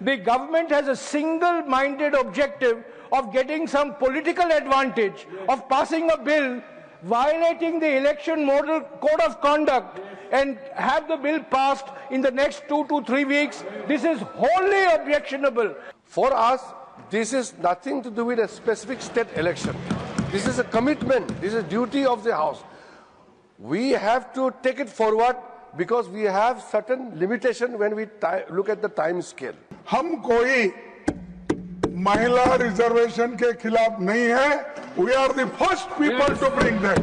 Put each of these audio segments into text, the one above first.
The government has a single-minded objective of getting some political advantage, of passing a bill violating the election model code of conduct and have the bill passed in the next 2 to 3 weeks. This is wholly objectionable. For us, this is nothing to do with a specific state election. This is a commitment. This is a duty of the House. We have to take it forward because we have certain limitation when we look at the time scale. हम कोई महिला reservation के खिलाफ नहीं है. We are the first people to bring that.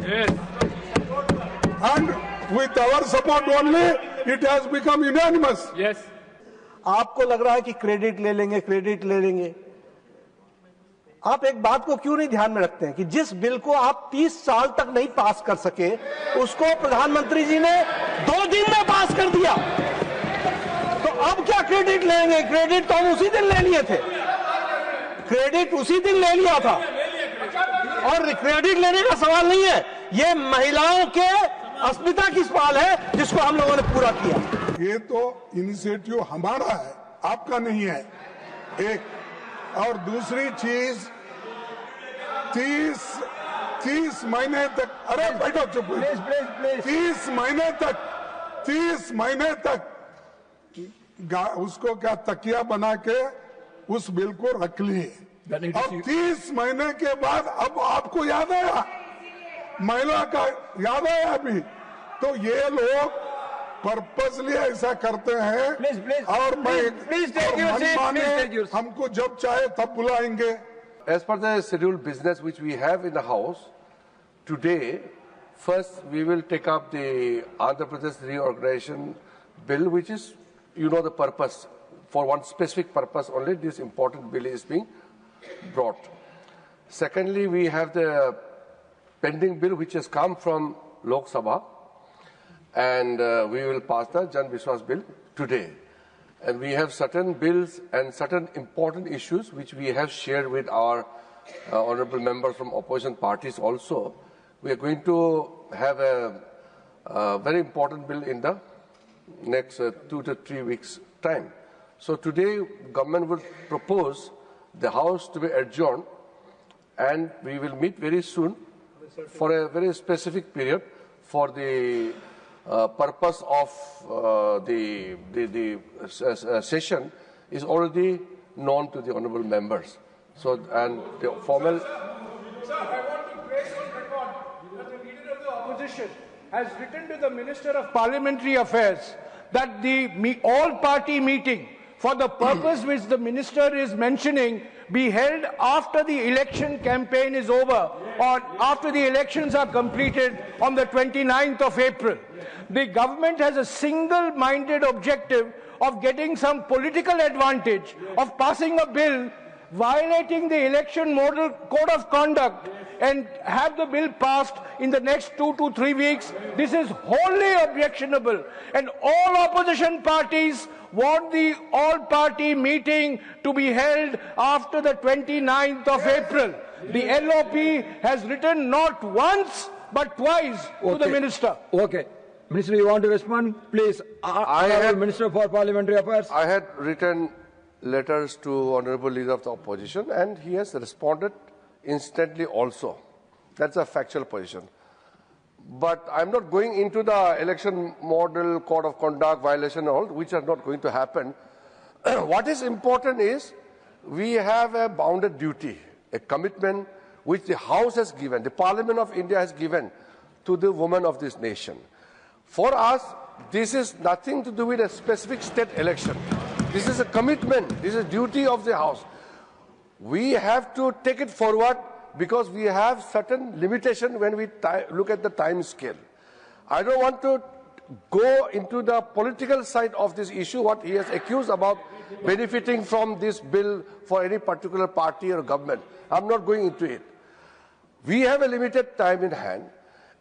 And with our support only, it has become unanimous. Yes. आपको लग रहा है कि क्रेडिट ले लेंगे. आप एक बात को क्यों नहीं ध्यान में रखते हैं कि जिस बिल को आप 30 साल तक नहीं पास कर सके, उसको प्रधानमंत्री जी ने 2 दिन में पास कर दिया. तो अब क्या क्रेडिट लेंगे? क्रेडिट तो हम उसी दिन ले लिए थे. क्रेडिट उसी दिन ले लिया था. और क्रेडिट लेने का सवाल नहीं है. ये महिलाओं के अस्मिता की सवाल है जिसको हम लोगों ने पूरा किया. ये तो इनिशिएटिव हमारा है, आपका नहीं है. एक और दूसरी चीज 30 महीने तक, अरे बैठो चुप, 30 महीने तक उसको क्या तकिया बना के उस बिल को रख लिए. अब 30 महीने के बाद अब आपको याद आया, महिला का याद आया अभी. तो ये लोग पर्पसली ऐसा करते हैं. और हमको जब चाहे तब बुलाएंगे. As per the scheduled business which we have in the House, today, first we will take up the Andhra Pradesh reorganization bill, which is, the purpose. For one specific purpose only, this important bill is being brought. Secondly, we have the pending bill which has come from Lok Sabha, and we will pass the Jan Vishwas bill today. And we have certain bills and certain important issues which we have shared with our honorable members from opposition parties also. We are going to have a very important bill in the next 2 to 3 weeks' time. So today, government will propose the House to be adjourned, and we will meet very soon for a very specific period for the purpose of the session is already known to the honourable members. So, and the formal. Sir, I want to place on record that the leader of the opposition has written to the Minister of Parliamentary Affairs that the all-party meeting for the purpose which the minister is mentioning be held after the election campaign is over or after the elections are completed on the 29th of April. The government has a single-minded objective of getting some political advantage, of passing a bill violating the election model code of conduct and have the bill passed in the next 2 to 3 weeks. This is wholly objectionable, and all opposition parties want the all-party meeting to be held after the 29th of April. The LOP has written not once but twice to the minister. Okay. Minister, you want to respond? Please. I have Minister for Parliamentary Affairs. I had written letters to Honourable Leader of the Opposition, and he has responded instantly also. That's a factual position. But I'm not going into the election model, code of conduct, violation and all, which are not going to happen. What is important is we have a bounded duty, a commitment which the House has given, the Parliament of India has given to the women of this nation. For us, this is nothing to do with a specific state election. This is a commitment. This is a duty of the House. We have to take it forward because we have certain limitation when we look at the time scale. I don't want to go into the political side of this issue, what he has accused about benefiting from this bill for any particular party or government. I'm not going into it. We have a limited time in hand,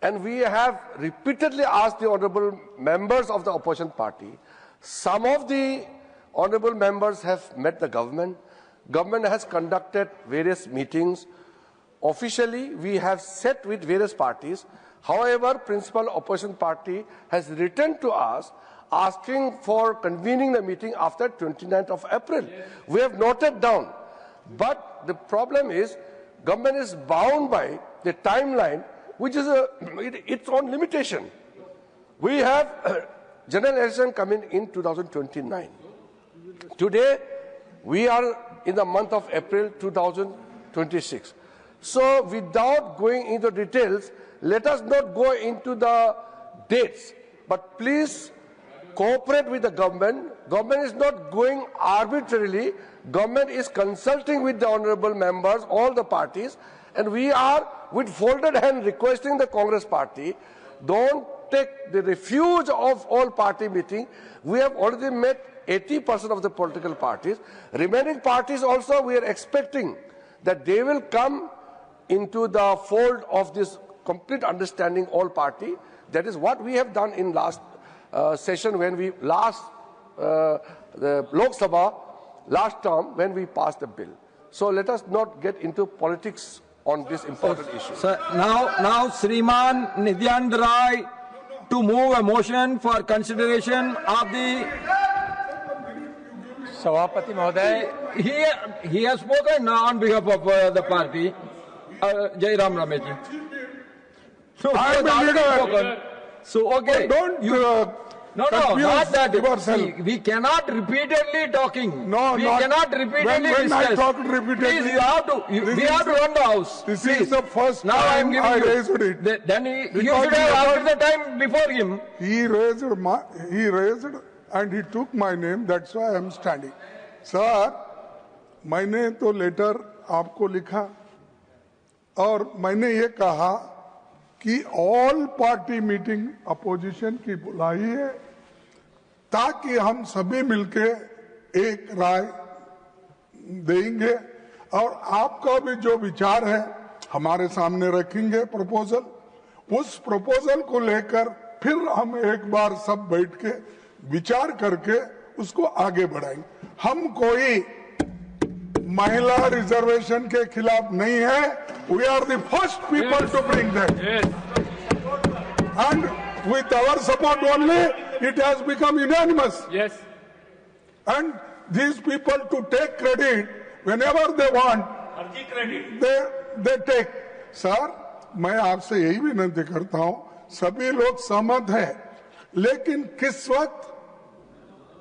and we have repeatedly asked the honourable members of the opposition party. Some of the honourable members have met the government. Government has conducted various meetings. Officially, we have sat with various parties. However, principal opposition party has written to us asking for convening the meeting after 29th of April. We have noted down. But the problem is, government is bound by the timeline, which is its own limitation. We have general election coming in 2029. Today, we are in the month of April 2026. So without going into details, let us not go into the dates, but please cooperate with the government. Government is not going arbitrarily. Government is consulting with the honorable members, all the parties, and we are with folded hand requesting the Congress party, don't take the refuge of all party meeting. We have already met 80% of the political parties. Remaining parties also, we are expecting that they will come into the fold of this complete understanding all party. That is what we have done in last session when we the Lok Sabha last term when we passed the bill. So let us not get into politics on this important issue. Sir, now Shriman Nityanand Rai to move a motion for consideration of the Sabhapati Mahoday. He has spoken on behalf of the party. Jai Ram Ramesh ji. So I am a leader. So okay. Don't No, not that. See, we cannot repeatedly talking. No, we not, cannot repeatedly when discuss. I talk repeatedly, please, you have to. We have to run the house. This please. is the first now I am time giving I you. raised it. Then you should have after the time before him. He raised and he took my name. That's why I am standing. Sir, मैंने तो letter आपको लिखा और मैंने ये कहा कि all party meeting opposition की बुलाई है ताकि हम सभी मिलके एक राय देंगे और आपका भी जो विचार है हमारे सामने रखेंगे प्रपोजल। उस प्रपोजल को लेकर फिर हम एक बार सब बैठ के विचार करके उसको आगे बढ़ाएंगे। हम कोई महिला रिजर्वेशन के खिलाफ नहीं है। We are the first people to bring that and with our support only, it has become unanimous. Yes. And these people to take credit whenever they want, they take. Sir, मैं आपसे यही विनती करता हूँ, सभी लोग सहमत हैं, लेकिन किस वक्त,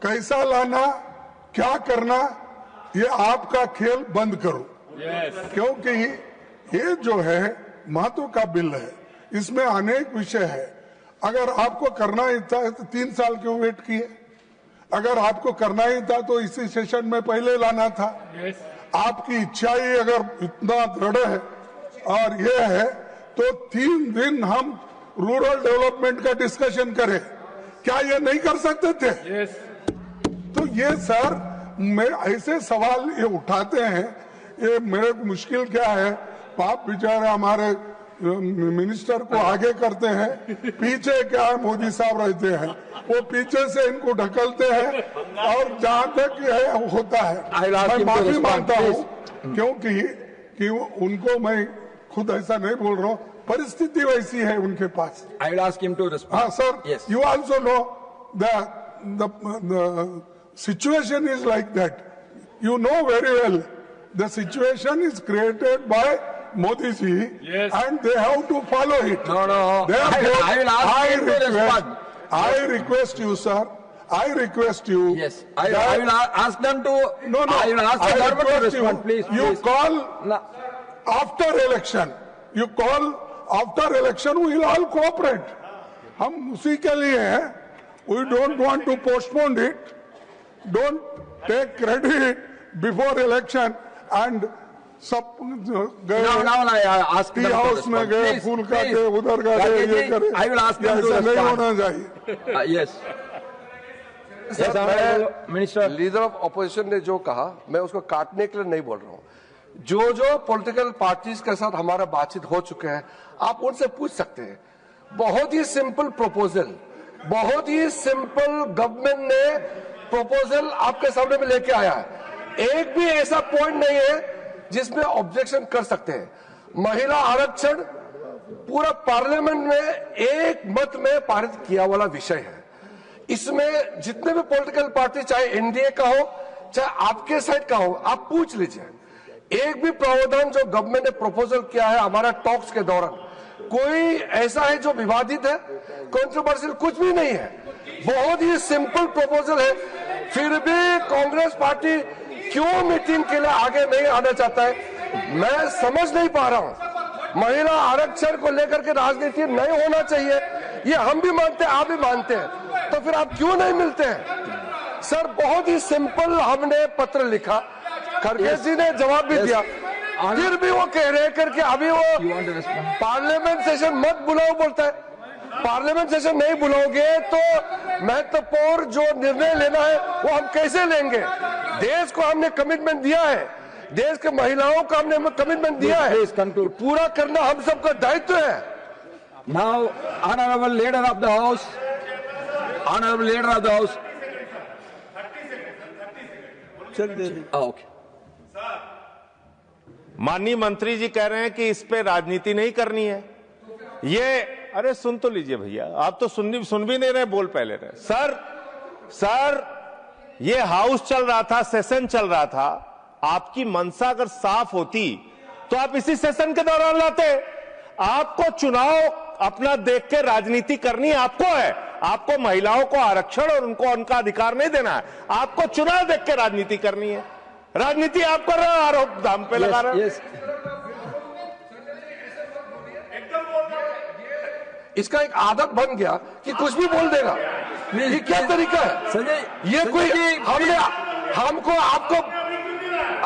कैसा लाना, क्या करना, ये आपका खेल बंद करो। Yes. क्योंकि ये जो है महत्व का बिल है, इसमें अनेक विषय है। अगर आपको करना ही था तो 3 साल क्यों वेट किए? अगर आपको करना ही था तो इसी सेशन में पहले लाना था। Yes. आपकी इच्छा ही अगर इतना दृढ़ है और ये है तो 3 दिन हम रूरल डेवलपमेंट का डिस्कशन करें, क्या ये नहीं कर सकते थे? Yes. तो ये सर मैं ऐसे सवाल ये उठाते हैं, ये मेरे को मुश्किल क्या है, पाप बेचारे हमारे मिनिस्टर को आगे करते हैं, पीछे क्या है मोदी साहब रहते हैं, वो पीछे से इनको ढकलते हैं और जहां तक है होता है। मैं माफी मांगता हूँ क्योंकि उनको मैं खुद ऐसा नहीं बोल रहा हूँ, परिस्थिति वैसी है उनके पास। I will ask him to respond. हाँ sir, Yes. you also know the situation is like that. You know very well the situation is created by Modi ji, Yes. and they have to follow it. No. Therefore, I will ask him to respond. I request you, sir. I request you. Yes. I will ask them to. No. I will ask the government to request respond, please. You please. call No. after election. You call after election. We will all cooperate. हम उसी के लिए हैं. We don't want to postpone it. Don't take credit before election and सब गए Now I ask them T to house में respond. गए, Please, fool please. काटे, उधर गए, ये करे। I will ask them to ऐसा नहीं respond. होना चाहिए। Yes. Yes, Honorable Minister. Leader of opposition ने जो कहा, मैं उसको काटने के लिए नहीं बोल रहा हूँ। जो पॉलिटिकल पार्टीज के साथ हमारा बातचीत हो चुके हैं, आप उनसे पूछ सकते हैं। बहुत ही सिंपल प्रपोजल, बहुत ही सिंपल गवर्नमेंट ने प्रपोजल आपके सामने में लेके आया है। एक भी ऐसा पॉइंट नहीं है जिसमें ऑब्जेक्शन कर सकते हैं। महिला आरक्षण पूरा पार्लियामेंट में एक मत में पारित किया वाला विषय है। इसमें जितने भी पॉलिटिकल पार्टी, चाहे एनडीए का हो चाहे आपके साइड का हो, आप पूछ लीजिए, एक भी प्रावधान जो गवर्नमेंट ने प्रपोजल किया है हमारा टॉक्स के दौरान, कोई ऐसा है जो विवादित है, कंट्रोवर्शियल कुछ भी नहीं है, बहुत ही सिंपल प्रपोजल है। फिर भी कांग्रेस पार्टी क्यों मीटिंग के लिए आगे नहीं आना चाहता है, मैं समझ नहीं पा रहा हूं। महिला आरक्षण को लेकर के राजनीति नहीं होना चाहिए, ये हम भी मानते हैं, आप भी मानते हैं, तो फिर आप क्यों नहीं मिलते हैं? सर बहुत ही सिंपल हमने पत्र लिखा, खड़गे जी ने जवाब भी दिया, फिर भी वो कह रहे करके अभी वो पार्लियामेंट सेशन मत बुलाओ बोलता है। पार्लियामेंट सेशन नहीं बुलाओगे तो महत्वपूर्ण जो निर्णय लेना है वो हम कैसे लेंगे? देश को हमने कमिटमेंट दिया है, देश के महिलाओं को हमने कमिटमेंट दिया है, पूरा करना हम सबका दायित्व है। Now, Honorable Leader of the House, Honorable Leader of the House. Okay. माननीय मंत्री जी कह रहे हैं कि इस पे राजनीति नहीं करनी है। ये अरे सुन तो लीजिए भैया, आप तो सुन भी नहीं रहे, बोल पहले रहे। सर ये हाउस चल रहा था, सेशन चल रहा था, आपकी मंशा अगर साफ होती तो आप इसी सेशन के दौरान लाते। आपको चुनाव अपना देख के राजनीति करनी आपको है, आपको महिलाओं को आरक्षण और उनको उनका अधिकार नहीं देना है, आपको चुनाव देख के राजनीति करनी है। राजनीति आप कर रहे हो, आरोप दाम पे लगा रहे हो। इसका एक आदत बन गया कि कुछ भी बोल देगा, ये क्या तरीका है? संजय, ये कोई हमने हमको आपको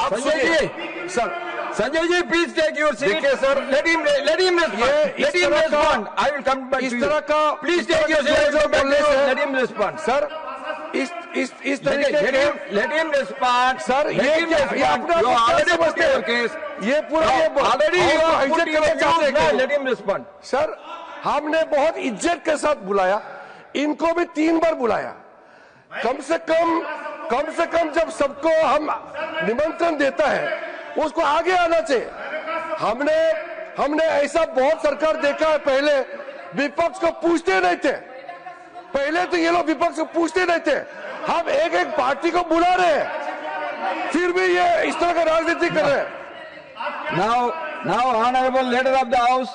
आप Sanjay sir, Sanjay ji, please take your seat. देखिए sir, let him respond. Let him respond. I will come back to you. इस तरह का please take your seat. Let him respond. Sir इस तरीके के let him respond. सर ये अपना you already put your case. ये पूरा already you have put your case. Let him respond. Sir हमने बहुत इज्जत के साथ बुलाया, इनको भी 3 बार बुलाया। कम से कम जब सबको हम निमंत्रण देता है उसको आगे आना चाहिए। हमने ऐसा बहुत सरकार देखा है, पहले विपक्ष को पूछते नहीं थे, पहले तो ये लोग विपक्ष को पूछते नहीं थे, हम एक पार्टी को बुला रहे हैं, फिर भी ये इस तरह का राजनीति कर रहे हैं। Now honorable leader of the house,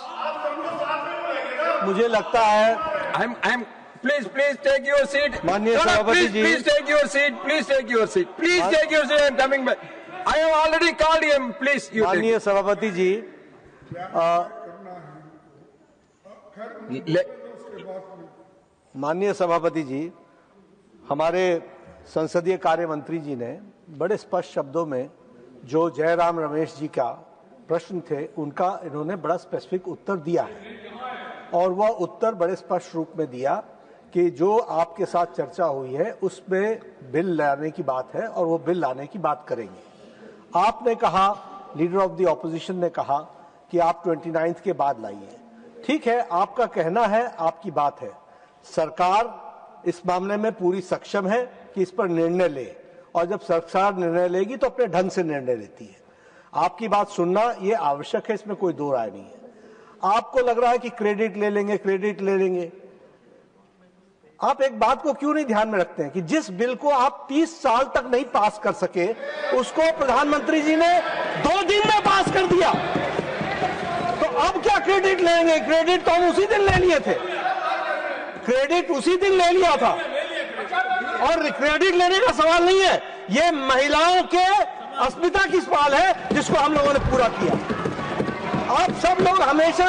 मुझे लगता है I'm please take your seat. माननीय सभापति जी, please take your seat. Please take your seat. Please take your seat. I'm coming back. I have already called him. Please you take. माननीय सभापति जी, माननीय सभापति जी, हमारे संसदीय कार्य मंत्री जी ने बड़े स्पष्ट शब्दों में जो जयराम रमेश जी का प्रश्न थे उनका इन्होंने बड़ा स्पेसिफिक उत्तर दिया है, और वह उत्तर बड़े स्पष्ट रूप में दिया कि जो आपके साथ चर्चा हुई है उसमें बिल लाने की बात है और वो बिल लाने की बात करेंगे। आपने कहा, लीडर ऑफ द ऑपोजिशन ने कहा कि आप 29 के बाद लाइए। ठीक है, आपका कहना है, आपकी बात है, सरकार इस मामले में पूरी सक्षम है कि इस पर निर्णय ले, और जब सरकार निर्णय लेगी तो अपने ढंग से निर्णय लेती है। आपकी बात सुनना ये आवश्यक है, इसमें कोई दो राय नहीं है। आपको लग रहा है कि क्रेडिट ले लेंगे, आप एक बात को क्यों नहीं ध्यान में रखते हैं कि जिस बिल को आप 30 साल तक नहीं पास कर सके उसको प्रधानमंत्री जी ने 2 दिन में पास कर दिया। तो अब क्या क्रेडिट लेंगे? क्रेडिट तो हम उसी दिन ले लिए थे, क्रेडिट उसी दिन ले लिया था, और क्रेडिट लेने का सवाल नहीं है, ये महिलाओं के अस्मिता की सवाल है जिसको हम लोगों ने पूरा किया। आप सब लोग हमेशा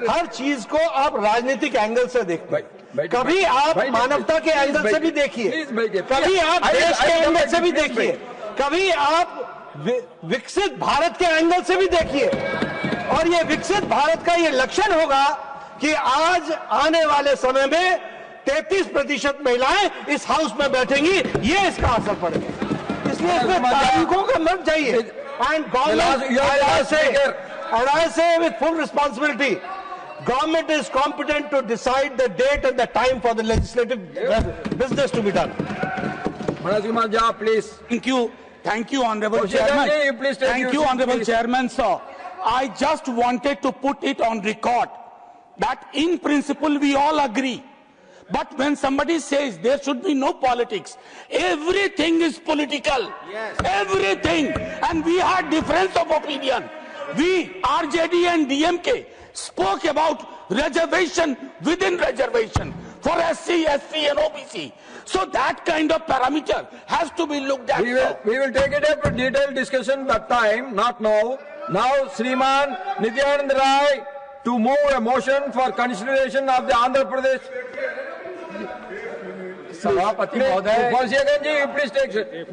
हर चीज को आप राजनीतिक एंगल से देखते हैं। कभी आप मानवता के एंगल से भी देखिए, कभी आप देश के एंगल से भी देखिए, कभी आप विकसित भारत के एंगल से भी देखिए, और ये विकसित भारत का ये लक्षण होगा कि आज आने वाले समय में 33% महिलाएं इस हाउस में बैठेंगी, ये इसका असर पड़ेगा। इसलिए इसमें तारीखों का मत जाइए। And government, and I say with full responsibility, government is competent to decide the date and the time for the legislative business to be done. Manoj Kumar Jha, please. Thank you, Honorable Chairman. Thank you, Honorable Chairman, sir. I just wanted to put it on record that in principle we all agree But when somebody says there should be no politics, everything is political. Yes. Everything. And we had difference of opinion. We, RJD and DMK, spoke about reservation within reservation for SC, SC and OBC. So that kind of parameter has to be looked at. We will take it up for detailed discussion that time, not now. Now, Sriman Nityanand Rai to move a motion for consideration of the Andhra Pradesh. सभापति महोदय, Once again, ji, please take it.